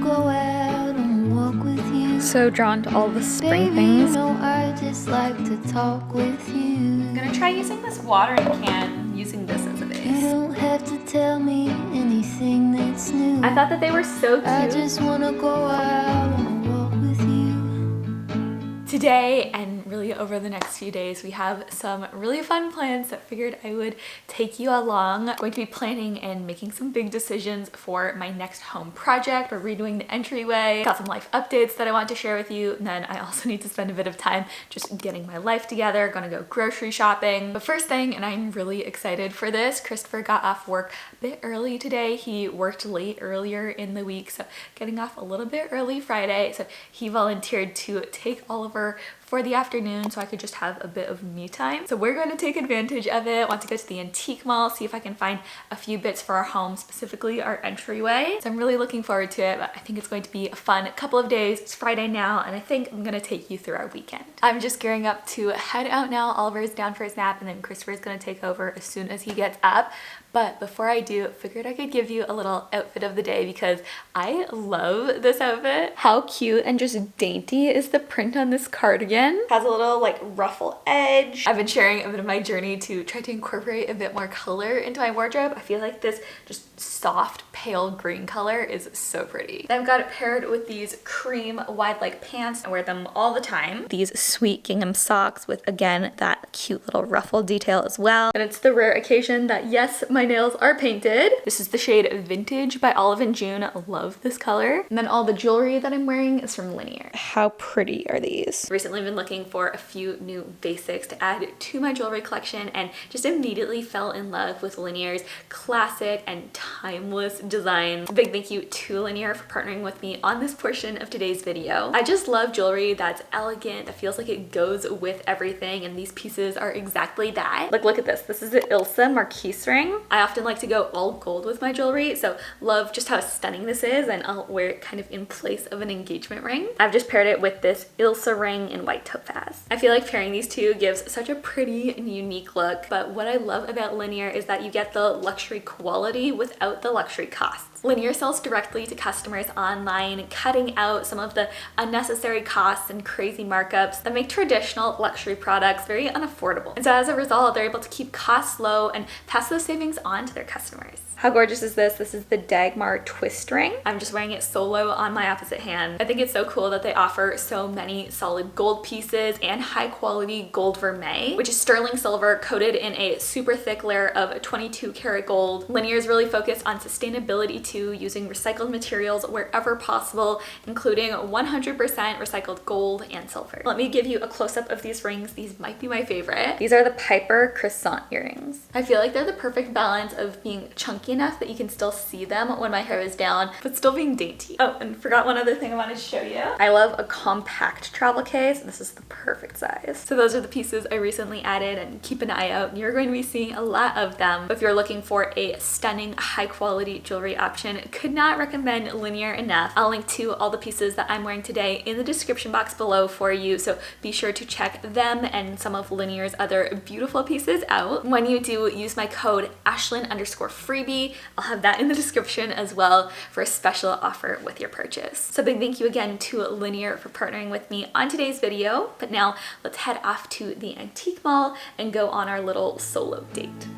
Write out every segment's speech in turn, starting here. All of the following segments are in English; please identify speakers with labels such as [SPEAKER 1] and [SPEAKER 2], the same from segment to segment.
[SPEAKER 1] go out and walk with you.
[SPEAKER 2] So drawn to all the spring
[SPEAKER 1] Baby,
[SPEAKER 2] things.
[SPEAKER 1] you know I just like to talk with you.
[SPEAKER 2] I'm gonna try using this watering can, using this as a
[SPEAKER 1] You
[SPEAKER 2] base.
[SPEAKER 1] don't have to tell me anything that's new.
[SPEAKER 2] I thought that they were so cute.
[SPEAKER 1] I just wanna go out and walk with you.
[SPEAKER 2] Today and really over the next few days, we have some really fun plans that I figured I would take you along. I'm going to be planning and making some big decisions for my next home project. We're redoing the entryway, got some life updates that I want to share with you, and then I also need to spend a bit of time just getting my life together, gonna go grocery shopping. But first thing, and I'm really excited for this, Christopher got off work a bit early today. He worked late earlier in the week, so getting off a little bit early Friday. So he volunteered to take Oliver for the afternoon so I could just have a bit of me time. So we're going to take advantage of it. Want to go to the antique mall, see if I can find a few bits for our home, specifically our entryway. So I'm really looking forward to it, but I think it's going to be a fun couple of days. It's Friday now, and I think I'm gonna take you through our weekend. I'm just gearing up to head out now. Oliver's down for his nap, and then Christopher's gonna take over as soon as he gets up. But before I do, figured I could give you a little outfit of the day because I love this outfit. How cute and just dainty is the print on this cardigan. Has a little like ruffle edge. I've been sharing a bit of my journey to try to incorporate a bit more color into my wardrobe. I feel like this just soft pale green color is so pretty. Then I've got it paired with these cream wide leg pants. I wear them all the time. These sweet gingham socks with, again, that cute little ruffle detail as well. And it's the rare occasion that, yes, my nails are painted. This is the shade Vintage by Olive and June. I love this color. And then all the jewelry that I'm wearing is from Linear. How pretty are these? Recently been looking for a few new basics to add to my jewelry collection and just immediately fell in love with Linear's classic and timeless designs. A big thank you to Linear for partnering with me on this portion of today's video. I just love jewelry that's elegant, that feels like it goes with everything, and these pieces are exactly that. Like, look at this. This is the Ilsa Marquise ring. I often like to go all gold with my jewelry, so love just how stunning this is, and I'll wear it kind of in place of an engagement ring. I've just paired it with this Ilsa ring in white topaz. I feel like pairing these two gives such a pretty and unique look, but what I love about Linear is that you get the luxury quality without the luxury costs. Linear sells directly to customers online, cutting out some of the unnecessary costs and crazy markups that make traditional luxury products very unaffordable. And so as a result, they're able to keep costs low and pass those savings on to their customers. How gorgeous is this? This is the Dagmar twist ring. I'm just wearing it solo on my opposite hand. I think it's so cool that they offer so many solid gold pieces and high quality gold vermeil, which is sterling silver coated in a super thick layer of 22 karat gold. Linear is really focused on sustainability too, using recycled materials wherever possible, including 100% recycled gold and silver. Let me give you a close-up of these rings. These might be my favorite. These are the Piper croissant earrings. I feel like they're the perfect balance of being chunky enough that you can still see them when my hair is down, but still being dainty. Oh, and forgot one other thing I wanted to show you. I love a compact travel case. This is the perfect size. So those are the pieces I recently added, and keep an eye out. You're going to be seeing a lot of them. If you're looking for a stunning, high quality jewelry option, could not recommend Linear enough. I'll link to all the pieces that I'm wearing today in the description box below for you, so be sure to check them and some of Linear's other beautiful pieces out. When you do, use my code Ashlynne_freebie. I'll have that in the description as well for a special offer with your purchase. So big thank you again to Linear for partnering with me on today's video. But now let's head off to the antique mall and go on our little solo date.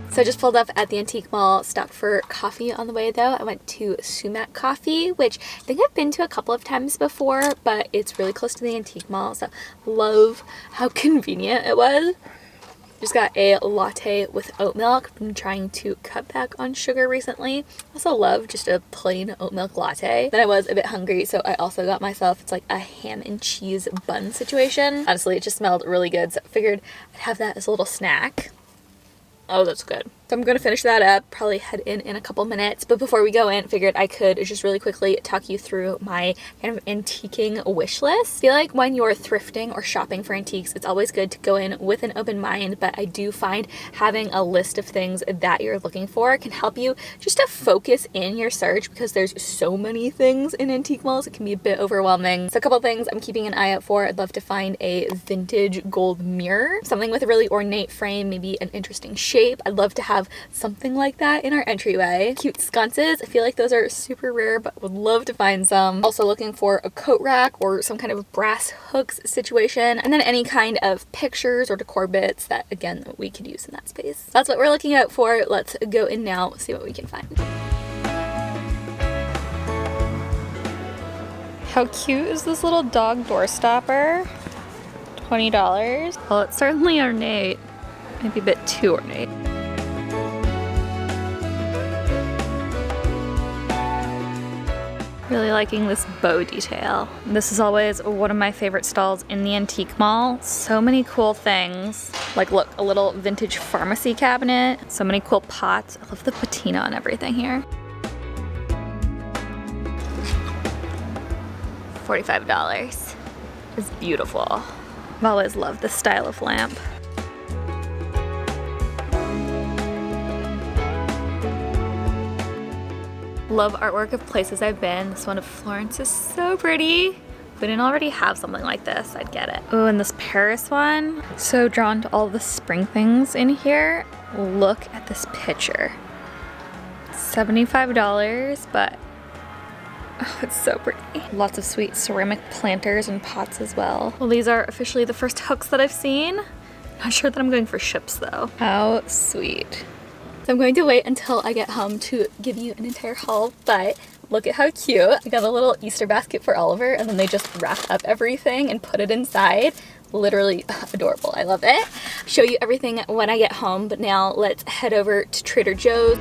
[SPEAKER 2] So I just pulled up at the antique mall, stopped for coffee on the way though. I went to Sumaq Coffee, which I think I've been to a couple of times before, but it's really close to the antique mall, so love how convenient it was. Just got a latte with oat milk. Been trying to cut back on sugar recently. Also love just a plain oat milk latte. Then I was a bit hungry, so I also got myself, it's like a ham and cheese bun situation. Honestly, it just smelled really good, so I figured I'd have that as a little snack. Oh, that's good. So I'm gonna finish that up, probably head in a couple minutes. But before we go in, figured I could just really quickly talk you through my kind of antiquing wish list. I feel like when you're thrifting or shopping for antiques, it's always good to go in with an open mind, but I do find having a list of things that you're looking for can help you just to focus in your search, because there's so many things in antique malls, it can be a bit overwhelming. So a couple things I'm keeping an eye out for. I'd love to find a vintage gold mirror, something with a really ornate frame, maybe an interesting shape. I'd love to have something like that in our entryway. Cute sconces, I feel like those are super rare, but would love to find some. Also looking for a coat rack or some kind of brass hooks situation, and then any kind of pictures or decor bits that, again, we could use in that space. That's what we're looking out for. Let's go in now, see what we can find. How cute is this little dog door stopper? $20. Well, it's certainly ornate. Maybe a bit too ornate. Really liking this bow detail. This is always one of my favorite stalls in the antique mall. So many cool things. Like, look, a little vintage pharmacy cabinet. So many cool pots. I love the patina and everything here. $45. It's beautiful. I've always loved this style of lamp. Love artwork of places I've been. This one of Florence is so pretty. If we didn't already have something like this, I'd get it. Oh, and this Paris one. So drawn to all the spring things in here. Look at this picture. $75, but oh, it's so pretty. Lots of sweet ceramic planters and pots as well. Well, these are officially the first hooks that I've seen. Not sure that I'm going for ships though. How sweet. So I'm going to wait until I get home to give you an entire haul, but look at how cute. I got a little Easter basket for Oliver, and then they just wrapped up everything and put it inside. Literally adorable. I love it. Show you everything when I get home, but now let's head over to Trader Joe's.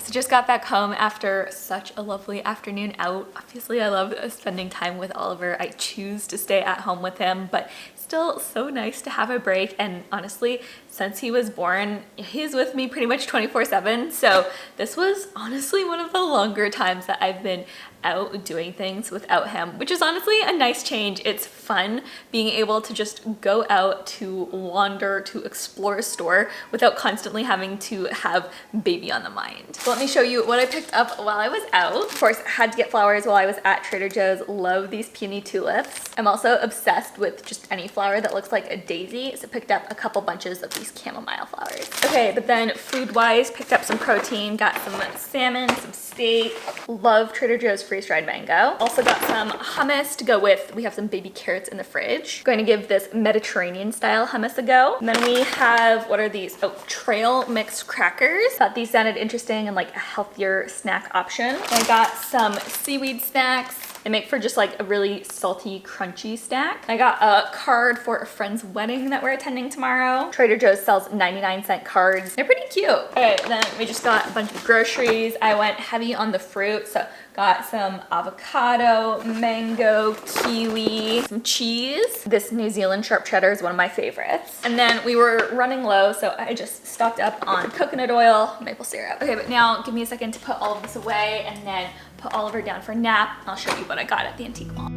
[SPEAKER 2] Just got back home after such a lovely afternoon out. Obviously, I love spending time with Oliver. I choose to stay at home with him, but still so nice to have a break. And honestly, since he was born, he's with me pretty much 24/7. So this was honestly one of the longer times that I've been out doing things without him, which is honestly a nice change. It's fun being able to just go out to wander, to explore a store without constantly having to have baby on the mind. So let me show you what I picked up while I was out. Of course, I had to get flowers while I was at Trader Joe's. Love these peony tulips. I'm also obsessed with just any flower that looks like a daisy, so picked up a couple bunches of these chamomile flowers. Okay, but then food-wise, picked up some protein, got some salmon, some steak. Love Trader Joe's freeze-dried mango. Also got some hummus to go with, we have some baby carrots in the fridge. Going to give this Mediterranean style hummus a go. And then we have, what are these? Oh, trail mixed crackers. Thought these sounded interesting and like a healthier snack option. I got some seaweed snacks. They make for just like a really salty, crunchy snack. I got a card for a friend's wedding that we're attending tomorrow. Trader Joe's sells 99-cent cards. They're pretty cute. Okay, then we just got a bunch of groceries. I went heavy on the fruit, so got some avocado, mango, kiwi, some cheese. This New Zealand sharp cheddar is one of my favorites. And then we were running low, so I just stocked up on coconut oil, maple syrup. Okay, but now give me a second to put all of this away and then put Oliver down for a nap. I'll show you what I got at the antique mall.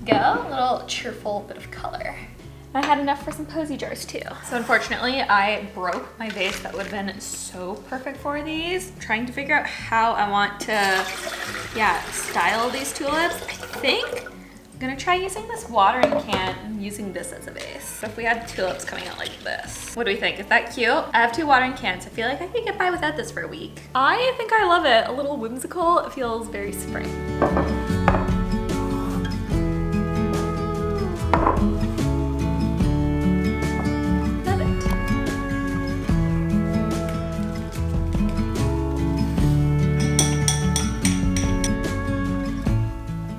[SPEAKER 2] Go, a little cheerful bit of color. I had enough for some posy jars too. So unfortunately, I broke my vase that would have been so perfect for these. I'm trying to figure out how I want to, style these tulips. I think I'm gonna try using this watering can and using this as a base. So if we had tulips coming out like this, what do we think? Is that cute? I have 2 watering cans. I feel like I could get by without this for a week. I think I love it. A little whimsical. It feels very spring.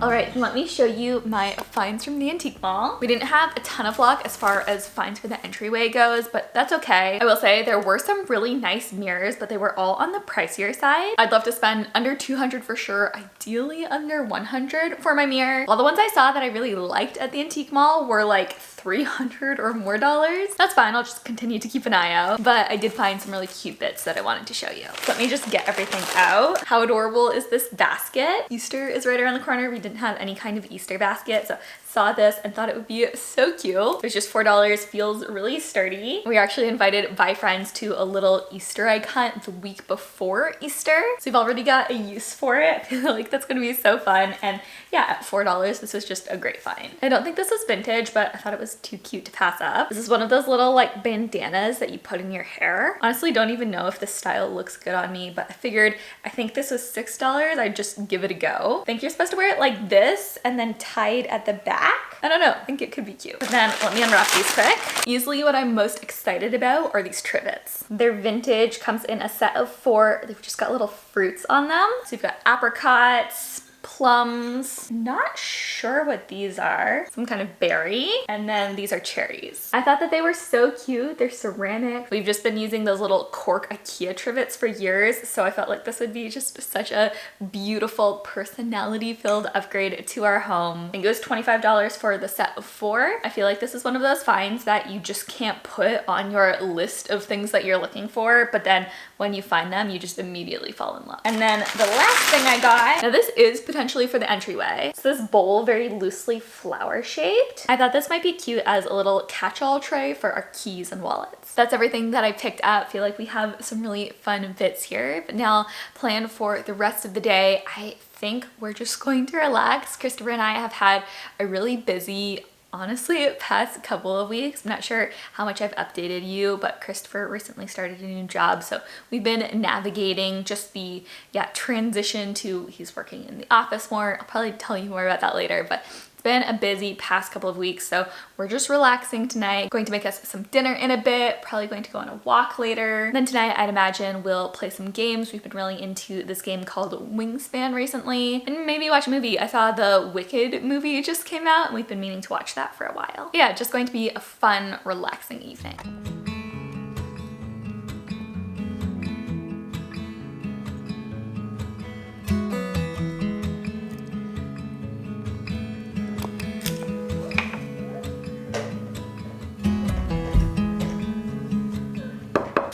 [SPEAKER 2] Alright, let me show you my finds from the antique mall. We didn't have a ton of luck as far as finds for the entryway goes, but that's okay. I will say there were some really nice mirrors, but they were all on the pricier side. I'd love to spend under 200 for sure, ideally under 100 for my mirror. All the ones I saw that I really liked at the antique mall were like 300 or more dollars. That's fine, I'll just continue to keep an eye out. But I did find some really cute bits that I wanted to show you. So let me just get everything out. How adorable is this basket? Easter is right around the corner. We didn't have any kind of Easter basket, so saw this and thought it would be so cute. It was just $4, feels really sturdy. We were actually invited by friends to a little Easter egg hunt the week before Easter. So we've already got a use for it. I feel like that's gonna be so fun. And yeah, at $4, this was just a great find. I don't think this was vintage, but I thought it was too cute to pass up. This is one of those little like bandanas that you put in your hair. Honestly, don't even know if this style looks good on me, but I figured, I think this was $6. I'd just give it a go. I think you're supposed to wear it like this and then tie it at the back. I don't know, I think it could be cute. But then let me unwrap these quick. Easily what I'm most excited about are these trivets. They're vintage, comes in a set of 4. They've just got little fruits on them. So you've got apricots, plums, not sure what these are, some kind of berry, and then these are cherries. I thought that they were so cute. They're ceramic. We've just been using those little cork IKEA trivets for years, so I felt like this would be just such a beautiful personality-filled upgrade to our home. I think it was $25 for the set of 4. I feel like this is one of those finds that you just can't put on your list of things that you're looking for, but then when you find them, you just immediately fall in love. And then the last thing I got, now this is potentially for the entryway. It's this bowl, very loosely flower shaped. I thought this might be cute as a little catch-all tray for our keys and wallets. That's everything that I picked up. I feel like we have some really fun bits here, but now plan for the rest of the day. I think we're just going to relax. Christopher and I have had a really busy, honestly, past couple of weeks. I'm not sure how much I've updated you, but Christopher recently started a new job, so we've been navigating just the transition to he's working in the office more. I'll probably tell you more about that later, but it's been a busy past couple of weeks, so we're just relaxing tonight. Going to make us some dinner in a bit, probably going to go on a walk later. Then tonight, I'd imagine we'll play some games. We've been really into this game called Wingspan recently, and maybe watch a movie. I saw the Wicked movie just came out, and we've been meaning to watch that for a while. Yeah, just going to be a fun, relaxing evening.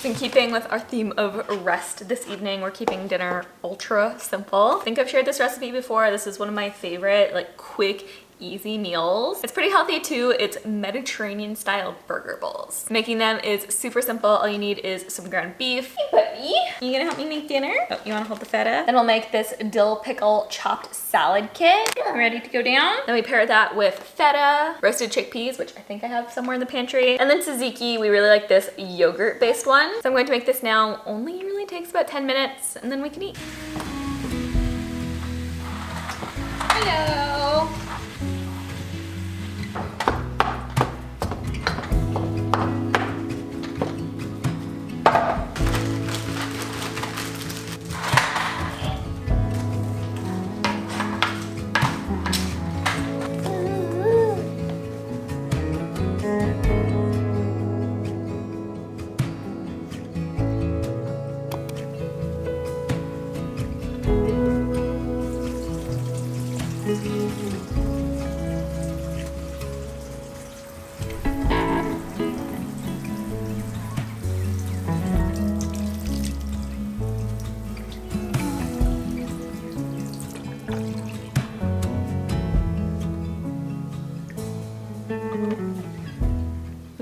[SPEAKER 2] In keeping with our theme of rest this evening, we're keeping dinner ultra simple. I think I've shared this recipe before. This is one of my favorite, like, quick, easy meals. It's pretty healthy too. It's Mediterranean style burger bowls. Making them is super simple. All you need is some ground beef. Hey puppy, you gonna help me make dinner? Oh, you wanna hold the feta? Then we'll make this dill pickle chopped salad kit. Ready to go down? Then we pair that with feta, roasted chickpeas, which I think I have somewhere in the pantry, and then tzatziki. We really like this yogurt based one. So I'm going to make this now. Only really takes about 10 minutes and then we can eat. Hello.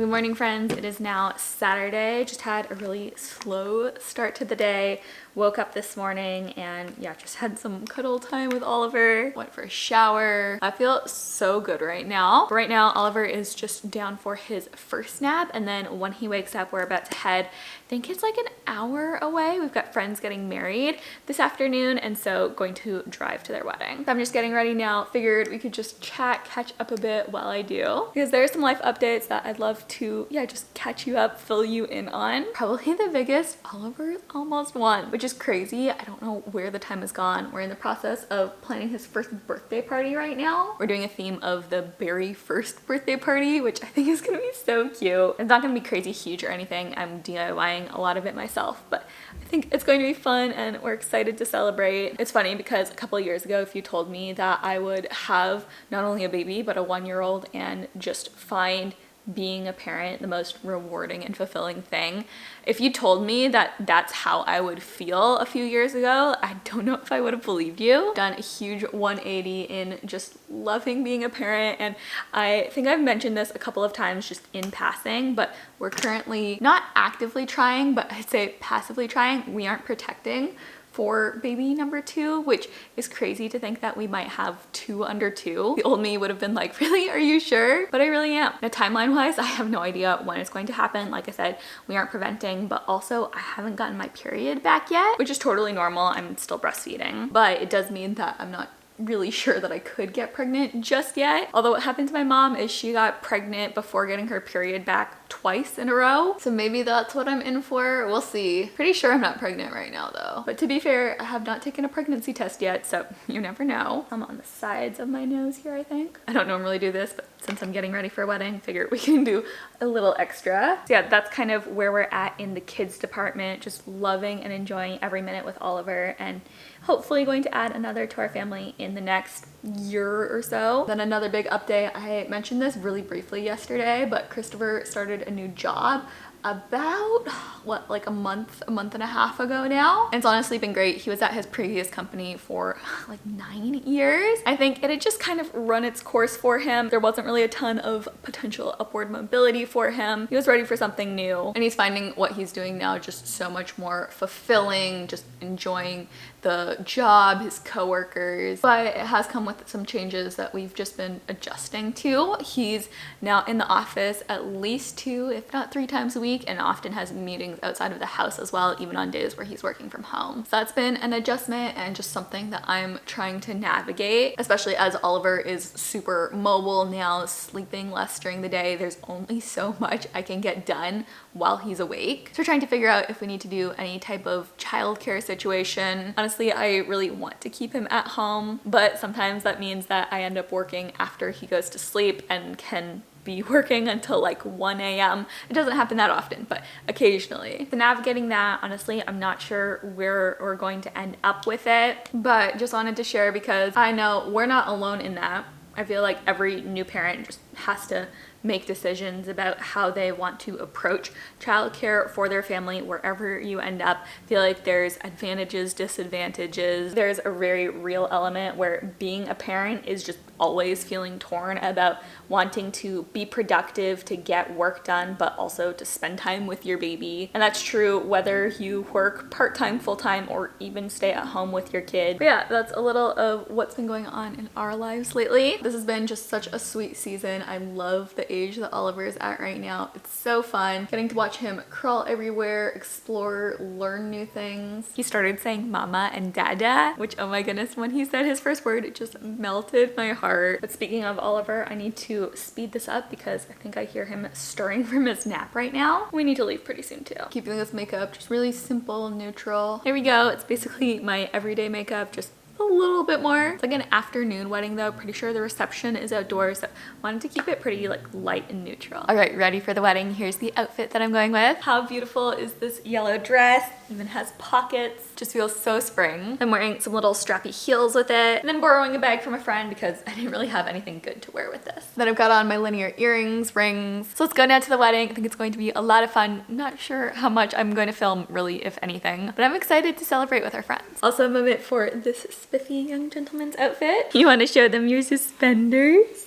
[SPEAKER 2] Good morning, friends. It is now Saturday. Just had a really slow start to the day. Woke up this morning and yeah, just had some cuddle time with Oliver. Went for a shower. I feel so good right now. Right now, Oliver is just down for his first nap, and then when he wakes up, we're about to head. I think it's like an hour away. We've got friends getting married this afternoon, and so going to drive to their wedding. So I'm just getting ready now. Figured we could just chat, catch up a bit while I do, because there's some life updates that I'd love to, yeah, just catch you up, fill you in on. Probably the biggest, Oliver almost won, which is crazy. I don't know where the time has gone. We're in the process of planning his first birthday party right now. We're doing a theme of the very first birthday party, which I think is gonna be so cute. It's not gonna be crazy huge or anything. I'm DIYing a lot of it myself, but I think it's going to be fun and we're excited to celebrate. It's funny because a couple of years ago, if you told me that I would have not only a baby, but a 1-year-old and just find being a parent the most rewarding and fulfilling thing, if you told me that that's how I would feel a few years ago, I don't know if I would have believed you. Done a huge 180 in just loving being a parent, and I think I've mentioned this a couple of times just in passing, but we're currently not actively trying, but I'd say passively trying. We aren't protecting for baby number 2, which is crazy to think that we might have 2 under 2. The old me would have been like, really, are you sure? But I really am. Now, timeline wise, I have no idea when it's going to happen. Like I said, we aren't preventing, but also I haven't gotten my period back yet, which is totally normal. I'm still breastfeeding, but it does mean that I'm not really sure that I could get pregnant just yet. Although what happened to my mom is she got pregnant before getting her period back twice in a row. So maybe that's what I'm in for. We'll see. Pretty sure I'm not pregnant right now though. But to be fair, I have not taken a pregnancy test yet, so you never know. I'm on the sides of my nose here, I think. I don't normally do this, but since I'm getting ready for a wedding, figured we can do a little extra. So yeah, that's kind of where we're at in the kids department. Just loving and enjoying every minute with Oliver, and hopefully going to add another to our family in the next year or so. Then another big update, I mentioned this really briefly yesterday, but Christopher started a new job about what, like a month and a half ago now. And it's honestly been great. He was at his previous company for like 9 years. I think it had just kind of run its course for him. There wasn't really a ton of potential upward mobility for him. He was ready for something new, and he's finding what he's doing now just so much more fulfilling, just enjoying the job, his coworkers. But it has come with some changes that we've just been adjusting to. He's now in the office at least 2, if not 3 times a week, and often has meetings outside of the house as well, even on days where he's working from home. So that's been an adjustment and just something that I'm trying to navigate, especially as Oliver is super mobile now, sleeping less during the day. There's only so much I can get done while he's awake. So we're trying to figure out if we need to do any type of childcare situation. Honestly, I really want to keep him at home, but sometimes that means that I end up working after he goes to sleep and can be working until like 1 a.m. It doesn't happen that often, but occasionally. So navigating that, honestly, I'm not sure where we're going to end up with it, but just wanted to share because I know we're not alone in that. I feel like every new parent just has to make decisions about how they want to approach childcare for their family wherever you end up. I feel like there's advantages, disadvantages. There's a very real element where being a parent is just always feeling torn about wanting to be productive, to get work done, but also to spend time with your baby. And that's true whether you work part-time, full-time, or even stay at home with your kid. But yeah, that's a little of what's been going on in our lives lately. This has been just such a sweet season. I love the age that Oliver is at right now. It's so fun getting to watch him crawl everywhere, explore, learn new things. He started saying mama and dada, which, oh my goodness, when he said his first word, it just melted my heart. But speaking of Oliver, I need to speed this up because I think I hear him stirring from his nap right now. We need to leave pretty soon too. Keep doing this makeup, just really simple, neutral. Here we go. It's basically my everyday makeup, just a little bit more. It's like an afternoon wedding though. Pretty sure the reception is outdoors, so wanted to keep it pretty like light and neutral. All right, ready for the wedding. Here's the outfit that I'm going with. How beautiful is this yellow dress? Even has pockets. Just feels so spring. I'm wearing some little strappy heels with it, and then borrowing a bag from a friend because I didn't really have anything good to wear with this. Then I've got on my linear earrings, rings. So let's go now to the wedding. I think it's going to be a lot of fun. Not sure how much I'm going to film really, if anything, but I'm excited to celebrate with our friends. Also, a moment for this spiffy young gentleman's outfit. You want to show them your suspenders?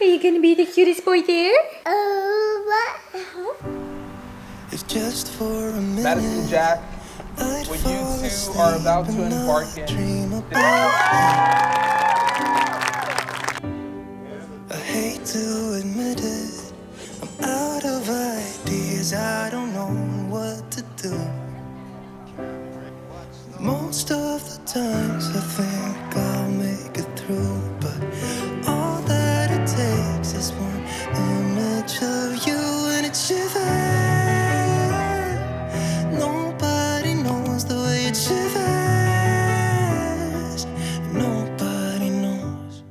[SPEAKER 2] Are you gonna be the cutest boy there?
[SPEAKER 3] It's just for a minute.
[SPEAKER 4] Madison Jack, what you two are about to embark in.
[SPEAKER 3] I hate to admit it, I'm out of ideas, I don't know what to do. Most of the times I think I'll make it through, but all that it takes is one image of you and it shivers. Nobody knows the way it shivers. Nobody knows.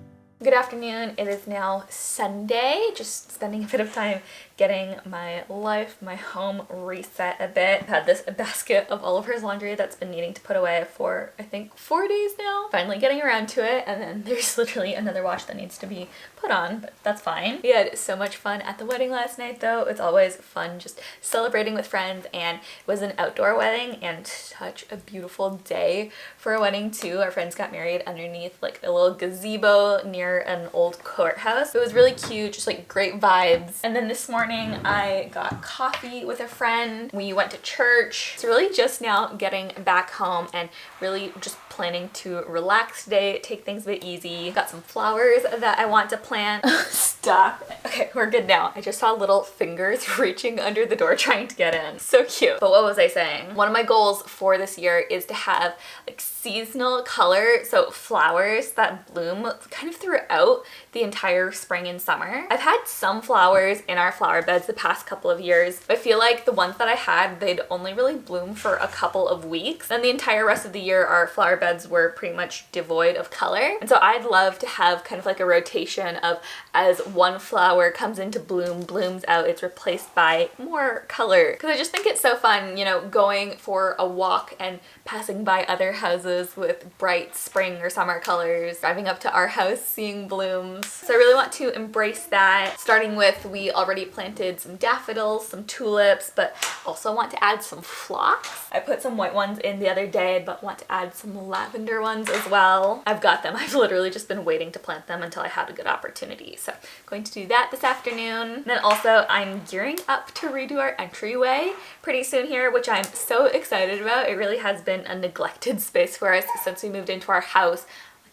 [SPEAKER 2] Good afternoon. It is now Sunday. Just spending a bit of time getting my life, my home reset a bit. I've had this basket of all of her laundry that's been needing to put away for I think 4 days now. Finally getting around to it, and then there's literally another wash that needs to be put on, but that's fine. We had so much fun at the wedding last night though. It's always fun just celebrating with friends, and it was an outdoor wedding and such a beautiful day for a wedding too. Our friends got married underneath like a little gazebo near an old courthouse. It was really cute, just like great vibes. And then this morning I got coffee with a friend. We went to church. It's really just now getting back home and really just planning to relax today, take things a bit easy. Got some flowers that I want to plant. Stop. Okay, we're good now. I just saw little fingers reaching under the door trying to get in. So cute. But what was I saying? One of my goals for this year is to have like seasonal color, so flowers that bloom kind of throughout the entire spring and summer. I've had some flowers in our flower beds the past couple of years, but I feel like the ones that I had, they'd only really bloom for a couple of weeks, and the entire rest of the year our flower beds were pretty much devoid of color. And so I'd love to have kind of like a rotation of, as one flower comes into bloom, blooms out, it's replaced by more color, because I just think it's so fun, you know, going for a walk and passing by other houses with bright spring or summer colors, driving up to our house, seeing blooms. So I really want to embrace that, starting with, we already planted some daffodils, some tulips, but also want to add some phlox. I put some white ones in the other day, but want to add some lavender ones as well. I've got them. I've literally just been waiting to plant them until I had a good opportunity. So going to do that this afternoon. And then also I'm gearing up to redo our entryway pretty soon here, which I'm so excited about. It really has been a neglected space for us since we moved into our house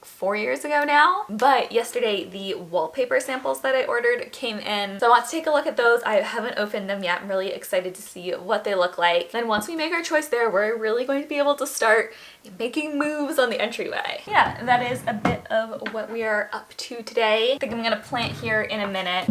[SPEAKER 2] 4 years ago now. But yesterday the wallpaper samples that I ordered came in, so I want to take a look at those. I haven't opened them yet. I'm really excited to see what they look like. Then once we make our choice there, we're really going to be able to start making moves on the entryway. Yeah, that is a bit of what we are up to today. I think I'm gonna plant here in a minute.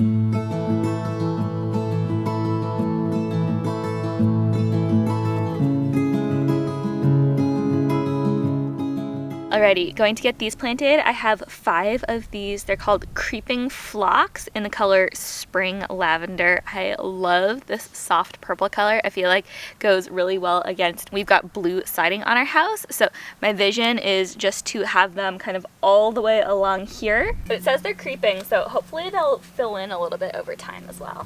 [SPEAKER 2] Alrighty, going to get these planted. I have 5 of these. They're called Creeping Phlox in the color Spring Lavender. I love this soft purple color. I feel like goes really well against, we've got blue siding on our house, so my vision is just to have them kind of all the way along here. But it says they're creeping, so hopefully they'll fill in a little bit over time as well.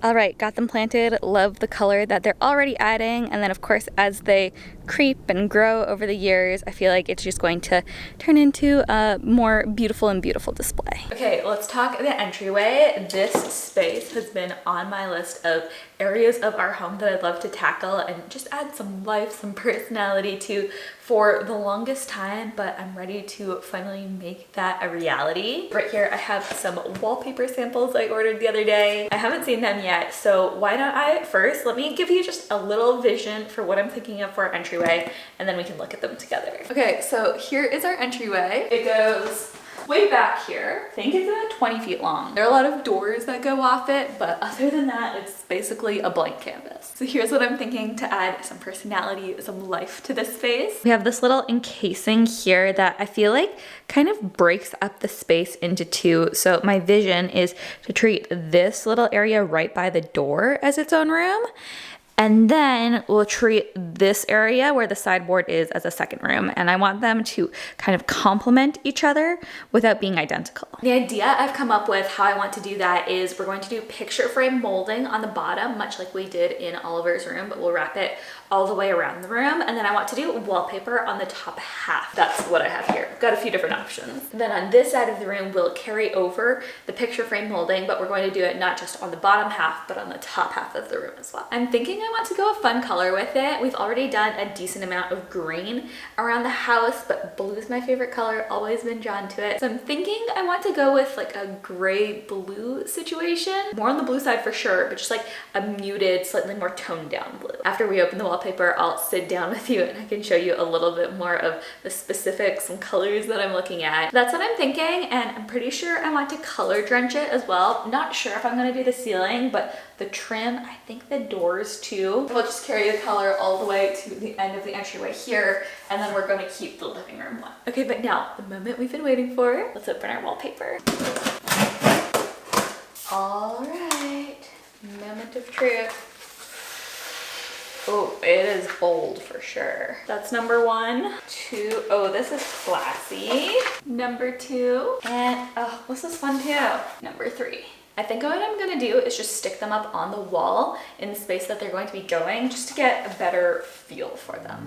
[SPEAKER 2] All right, got them planted. Love the color that they're already adding. And then of course, as they creep and grow over the years, I feel like it's just going to turn into a more beautiful display. Okay, let's talk the entryway. This space has been on my list of areas of our home that I'd love to tackle and just add some life, some personality to for the longest time, but I'm ready to finally make that a reality. Right here, I have some wallpaper samples I ordered the other day. I haven't seen them yet, so why don't I first, let me give you just a little vision for what I'm thinking of for our entryway, and then we can look at them together. Okay, so here is our entryway. It goes way back here. I think it's about 20 feet long. There are a lot of doors that go off it, but other than that, it's basically a blank canvas. So here's what I'm thinking to add some personality, some life to this space. We have this little encasing here that I feel like kind of breaks up the space into two. So my vision is to treat this little area right by the door as its own room. And then we'll treat this area where the sideboard is as a second room. And I want them to kind of complement each other without being identical. The idea I've come up with how I want to do that is we're going to do picture frame molding on the bottom, much like we did in Oliver's room, but we'll wrap it all the way around the room. And then I want to do wallpaper on the top half. That's what I have here. I've got a few different options. And then on this side of the room, we'll carry over the picture frame molding, but we're going to do it not just on the bottom half, but on the top half of the room as well. I'm thinking I want to go a fun color with it. We've already done a decent amount of green around the house, but blue is my favorite color, always been drawn to it. So I'm thinking I want to go with like a gray blue situation. More on the blue side for sure, but just like a muted, slightly more toned down blue. After we open the wallpaper, I'll sit down with you and I can show you a little bit more of the specifics and colors that I'm looking at. That's what I'm thinking, and I'm pretty sure I want to color drench it as well. Not sure if I'm gonna do the ceiling, but the trim, I think the doors too. We'll just carry the color all the way to the end of the entryway here, and then we're gonna keep the living room one. Okay, but now, the moment we've been waiting for, let's open our wallpaper. All right, moment of truth. Oh, it is bold for sure. That's number 1. 2, oh, this is classy. Number 2, and oh, what's this one too? Number 3. I think what I'm gonna do is just stick them up on the wall in the space that they're going to be going, just to get a better feel for them.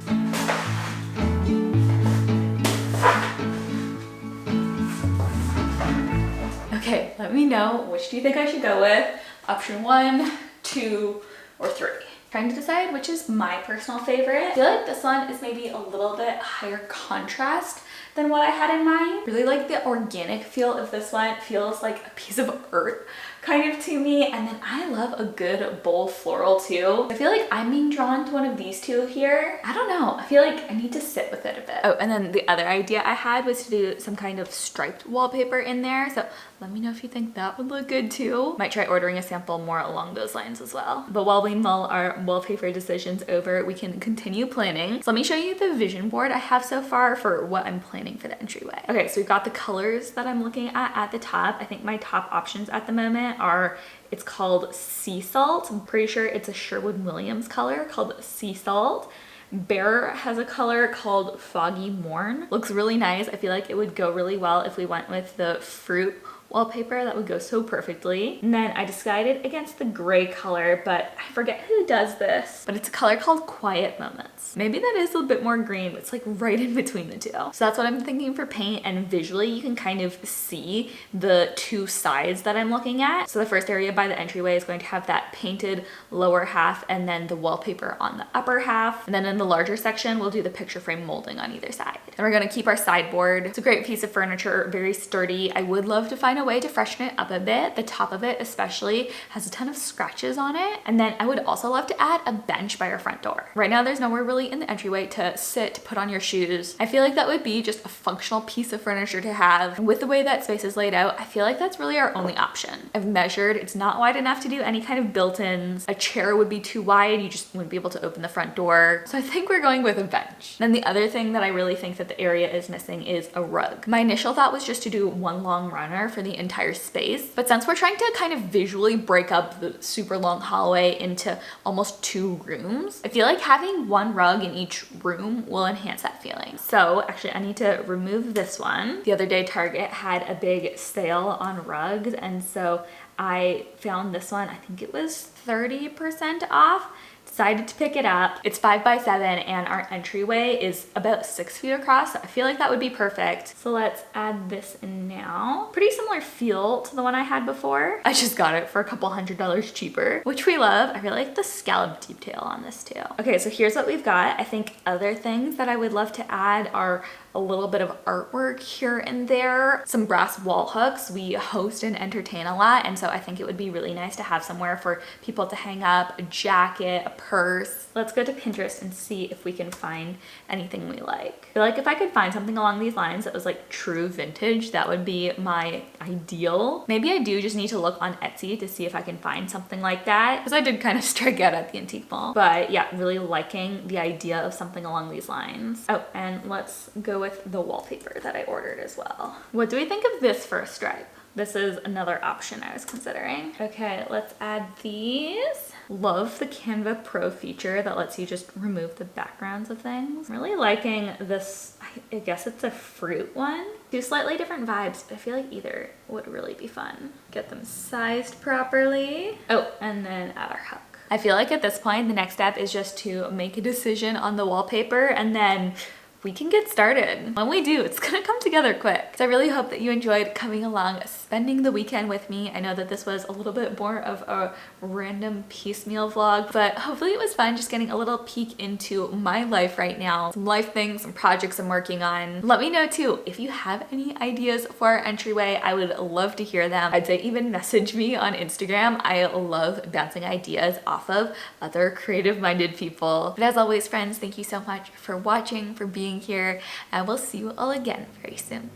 [SPEAKER 2] Okay, let me know, which do you think I should go with? Option 1, 2, or 3. Trying to decide which is my personal favorite. I feel like this one is maybe a little bit higher contrast than what I had in mind. Really like the organic feel of this one. It feels like a piece of earth kind of to me, and then I love a good bold floral too. I feel like I'm being drawn to one of these two here. I don't know, I feel like I need to sit with it a bit. Oh, and then the other idea I had was to do some kind of striped wallpaper in there, so let me know if you think that would look good too. Might try ordering a sample more along those lines as well. But while we mull our wallpaper decisions over, we can continue planning. So let me show you the vision board I have so far for what I'm planning for the entryway. Okay, so we've got the colors that I'm looking at the top. I think my top options at the moment are, it's called Sea Salt. I'm pretty sure it's a Sherwin-Williams color called Sea Salt. Bear has a color called Foggy Morn. Looks really nice. I feel like it would go really well if we went with the fruit wallpaper. That would go so perfectly. And then I decided against the gray color, but I forget who does this, but it's a color called Quiet Moments. Maybe that is a bit more green, but it's like right in between the two. So that's what I'm thinking for paint, and visually you can kind of see the two sides that I'm looking at. So the first area by the entryway is going to have that painted lower half and then the wallpaper on the upper half. And then in the larger section, we'll do the picture frame molding on either side. And we're gonna keep our sideboard. It's a great piece of furniture, very sturdy. I would love to find a way to freshen it up a bit. The top of it especially has a ton of scratches on it. And then I would also love to add a bench by our front door. Right now there's nowhere really in the entryway to sit, put on your shoes. I feel like that would be just a functional piece of furniture to have. And with the way that space is laid out, I feel like that's really our only option. I've measured, it's not wide enough to do any kind of built-ins. A chair would be too wide, you just wouldn't be able to open the front door. So I think we're going with a bench. Then the other thing that I really think that the area is missing is a rug. My initial thought was just to do one long runner for the entire space, but since we're trying to kind of visually break up the super long hallway into almost 2 rooms, I feel like having one rug in each room will enhance that feeling. So actually I need to remove this one. The other day Target had a big sale on rugs, and so I found this one. I think it was 30% off. Decided to pick it up. It's 5 by 7 and our entryway is about 6 feet across. So I feel like that would be perfect. So let's add this in now. Pretty similar feel to the one I had before. I just got it for a couple $100 cheaper, which we love. I really like the scallop detail on this too. Okay, so here's what we've got. I think other things that I would love to add are a little bit of artwork here and there, some brass wall hooks. We host and entertain a lot, and so I think it would be really nice to have somewhere for people to hang up a jacket, a purse. Let's go to Pinterest and see if we can find anything we like. I feel like if I could find something along these lines that was like true vintage, that would be my ideal. Maybe I do just need to look on Etsy to see if I can find something like that, because I did kind of strike out at the antique mall. But yeah, really liking the idea of something along these lines. Oh, and let's go with the wallpaper that I ordered as well. What do we think of this for a stripe? This is another option I was considering. Okay, let's add these. Love the Canva Pro feature that lets you just remove the backgrounds of things. Really liking this, I guess it's a fruit one. Two slightly different vibes, but I feel like either would really be fun. Get them sized properly. Oh, and then add our hook. I feel like at this point, the next step is just to make a decision on the wallpaper, and then we can get started. When we do, it's gonna come together quick. So I really hope that you enjoyed coming along, spending the weekend with me. I know that this was a little bit more of a random piecemeal vlog, but hopefully it was fun just getting a little peek into my life right now. Some life things, some projects I'm working on. Let me know too, if you have any ideas for our entryway, I would love to hear them. I'd say even message me on Instagram. I love bouncing ideas off of other creative-minded people. But as always, friends, thank you so much for watching, for being here, and we'll see you all again very soon.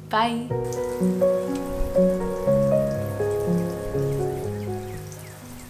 [SPEAKER 2] Bye.